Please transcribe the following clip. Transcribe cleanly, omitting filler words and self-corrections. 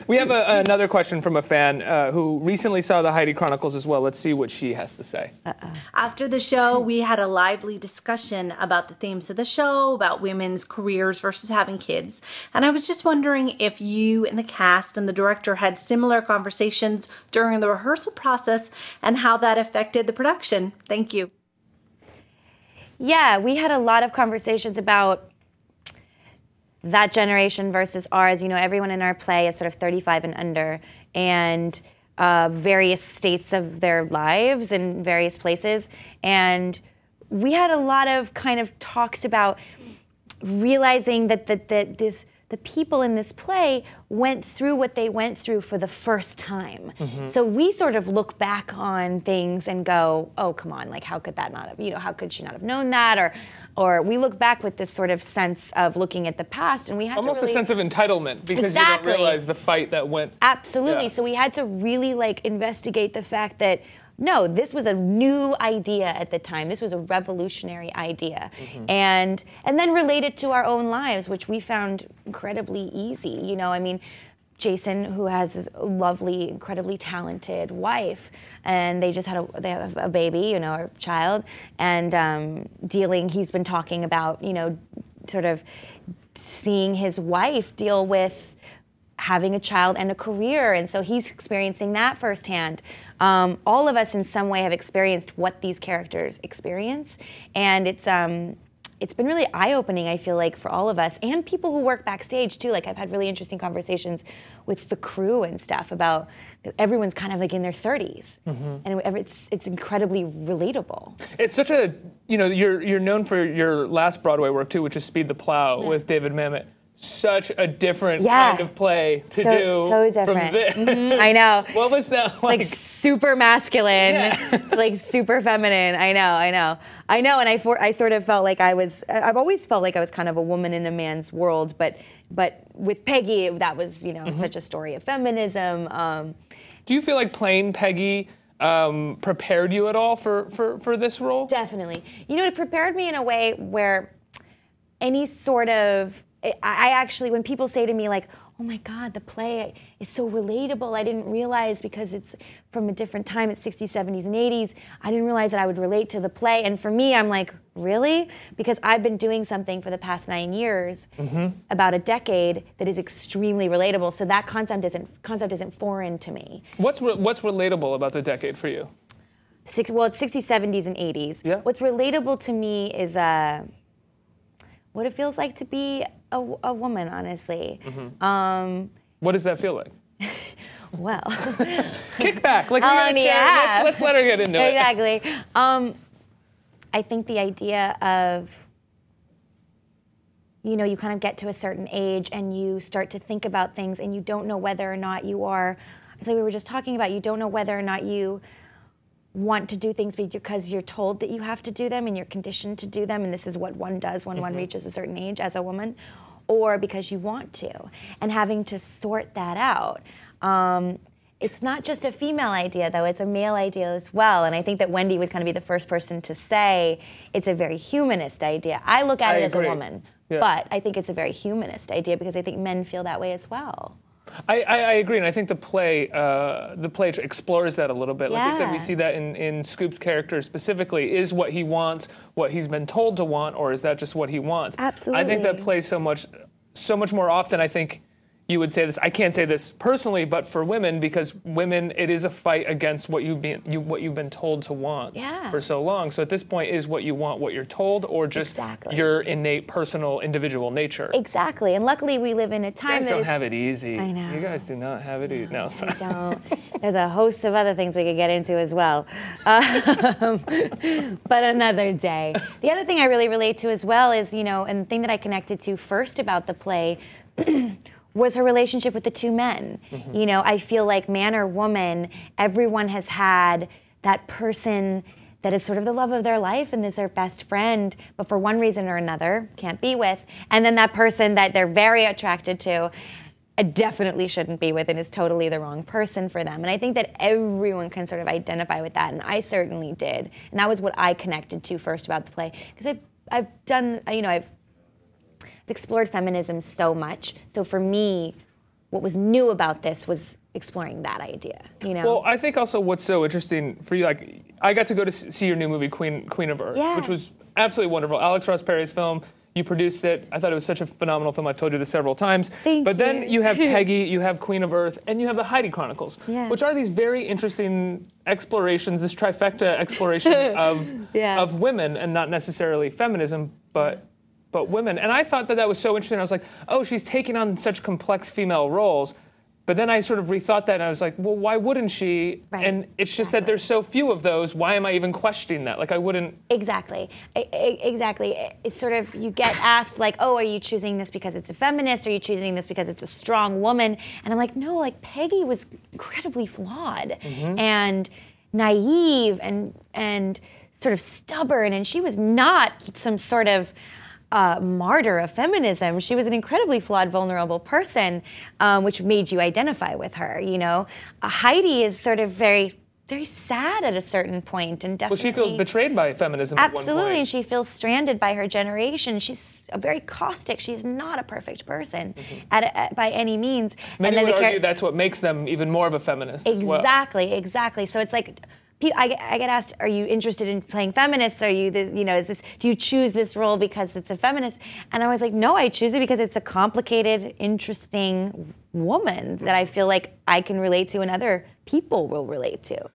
We have another question from a fan who recently saw the Heidi Chronicles as well. Let's see what she has to say. After the show, we had a lively discussion about the themes of the show, about women's careers versus having kids. And I was just wondering if you and the cast and the director had similar conversations during the rehearsal process and how that affected the production. Thank you. Yeah, we had a lot of conversations about that generation versus ours. You know, everyone in our play is sort of 35 and under, and various states of their lives in various places. And we had a lot of kind of talks about realizing that the people in this play went through what they went through for the first time. So we sort of look back on things and go, oh, come on, like how could that not have, you know, how could she not have known that? Or we look back with this sort of sense of looking at the past, and we had almost to really, a sense of entitlement, because you don't realize the fight that went. Absolutely. Yeah. So we had to really like investigate the fact that no, this was a new idea at the time. This was a revolutionary idea, and then relate it to our own lives, which we found incredibly easy. You know, I mean, Jason, who has this lovely, incredibly talented wife, and they just had a baby, you know, a child, and he's been talking about, you know, sort of seeing his wife deal with having a child and a career, and so he's experiencing that firsthand. All of us in some way have experienced what these characters experience, and it's been really eye-opening, I feel like, for all of us, and people who work backstage too. Like, I've had really interesting conversations with the crew and stuff about everyone's kind of like in their 30s, and it's incredibly relatable. It's such a, you know, you're known for your last Broadway work too, which is Speed the Plow with David Mamet. Such a different kind of play to do so different. From this. I know. What was that like? Super masculine, like super feminine. I know. And I sort of felt like I've always felt like I was kind of a woman in a man's world, but with Peggy, that was, you know, such a story of feminism. Do you feel like playing Peggy prepared you at all for this role? Definitely. You know, it prepared me in a way where any sort of, I actually, when people say to me like, oh my God, the play is so relatable, I didn't realize, because it's from a different time, it's 60s, 70s, and 80s, I didn't realize that I would relate to the play. And for me, I'm like, really? Because I've been doing something for the past 9 years, about a decade, that is extremely relatable. So that concept isn't foreign to me. What's relatable about the decade for you? Well, it's 60s, 70s, and 80s. Yeah. What's relatable to me is what it feels like to be a woman, honestly. What does that feel like? Well, kick back, like let's let her get into it. Exactly. I think the idea of, you know, you kind of get to a certain age and you start to think about things, and you don't know whether or not you are, as we were just talking about, you don't know whether or not you want to do things because you're told that you have to do them and you're conditioned to do them, and this is what one does when one reaches a certain age as a woman, or because you want to, and having to sort that out. It's not just a female idea, though, it's a male idea as well, and I think that Wendy would kind of be the first person to say it's a very humanist idea. I look at it as a woman, but I think it's a very humanist idea because I think men feel that way as well. I agree, and I think the play explores that a little bit. Like I said, we see that in Scoop's character specifically. Is what he wants what he's been told to want, or is that just what he wants? Absolutely. I think that plays so much more often. I think you would say this. I can't say this personally, but for women, because women, it is a fight against what you've been told to want for so long. So at this point, is what you want what you're told, or just your innate, personal, individual nature? Exactly. And luckily, we live in a time that don't have it easy. I know. You guys do not have it easy. No, I don't. There's a host of other things we could get into as well, but another day. The other thing I really relate to as well is, you know, and the thing that I connected to first about the play was her relationship with the two men. You know, I feel like man or woman, everyone has had that person that is sort of the love of their life and is their best friend, but for one reason or another, can't be with. And then that person that they're very attracted to, definitely shouldn't be with, and is totally the wrong person for them. And I think that everyone can sort of identify with that, and I certainly did. And that was what I connected to first about the play. Because I've done, you know, I've explored feminism so much. So for me, what was new about this was exploring that idea, you know? Well, I think also what's so interesting for you, like, I got to go to see your new movie, Queen of Earth, which was absolutely wonderful. Alex Ross Perry's film. You produced it. I thought it was such a phenomenal film. I've told you this several times. Thank you. Then you have Peggy, you have Queen of Earth, and you have the Heidi Chronicles, which are these very interesting explorations, this trifecta exploration of women, and not necessarily feminism, but women. And I thought that was so interesting. I was like, oh, she's taking on such complex female roles. But then I sort of rethought that, and I was like, well, why wouldn't she? Right. And it's just that there's so few of those. Why am I even questioning that? Like, I wouldn't. Exactly. Exactly. It's sort of, you get asked, like, oh, are you choosing this because it's a feminist? Are you choosing this because it's a strong woman? And I'm like, no, like, Peggy was incredibly flawed and naive and sort of stubborn, and she was not some sort of martyr of feminism. She was an incredibly flawed, vulnerable person, which made you identify with her, you know? Heidi is sort of very, very sad at a certain point, and definitely... Well, she feels betrayed by feminism at one point. Absolutely, and she feels stranded by her generation. She's very caustic. She's not a perfect person by any means. Many would argue that's what makes them even more of a feminist as well. Exactly. So it's like... I get asked, are you interested in playing feminist? Are you, do you choose this role because it's a feminist? And I was like, no, I choose it because it's a complicated, interesting woman that I feel like I can relate to and other people will relate to.